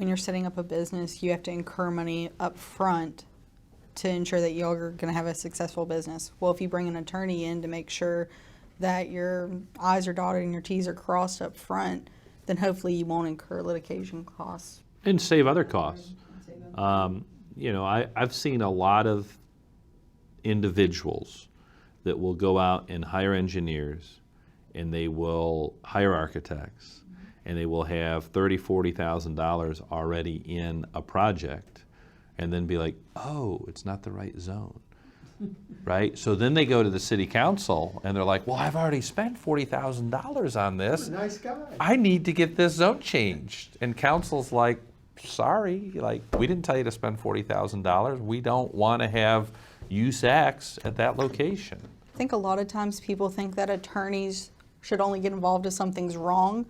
when you're setting up a business, you have to incur money up front to ensure that you're going to have a successful business. Well, if you bring an attorney in to make sure that your I's are dotted and your T's are crossed up front, then hopefully you won't incur litigation costs. And save other costs. I've seen a lot of individuals that will go out and hire engineers, and they will hire architects, and they will have $30,000, $40,000 already in a project, and then be like, oh, it's not the right zone, right? So then they go to the city council, and they're like, well, I've already spent $40,000 on this. You're a nice guy. I need to get this zone changed. And council's like, sorry, we didn't tell you to spend $40,000. We don't want to have use X at that location. I think a lot of times people think that attorneys should only get involved if something's wrong,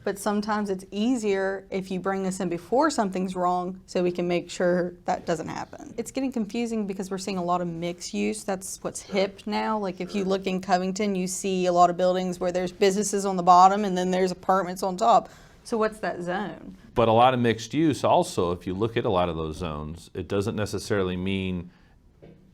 but sometimes it's easier if you bring us in before something's wrong so we can make sure that doesn't happen. It's getting confusing because we're seeing a lot of mixed use. That's what's hip now. Like if you look in Covington, you see a lot of buildings where there's businesses on the bottom and then there's apartments on top. So what's that zone? But a lot of mixed use also, if you look at a lot of those zones, it doesn't necessarily mean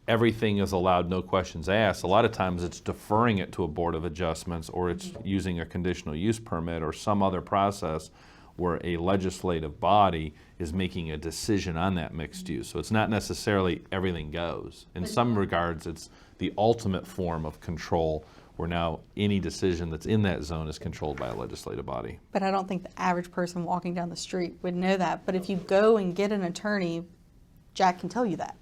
everything is allowed, no questions asked. A lot of times it's deferring it to a board of adjustments, or it's using a conditional use permit or some other process where a legislative body is making a decision on that mixed use. So it's not necessarily everything goes. In some regards, it's the ultimate form of control, where now any decision that's in that zone is controlled by a legislative body. But I don't think the average person walking down the street would know that. But if you go and get an attorney, Jack can tell you that.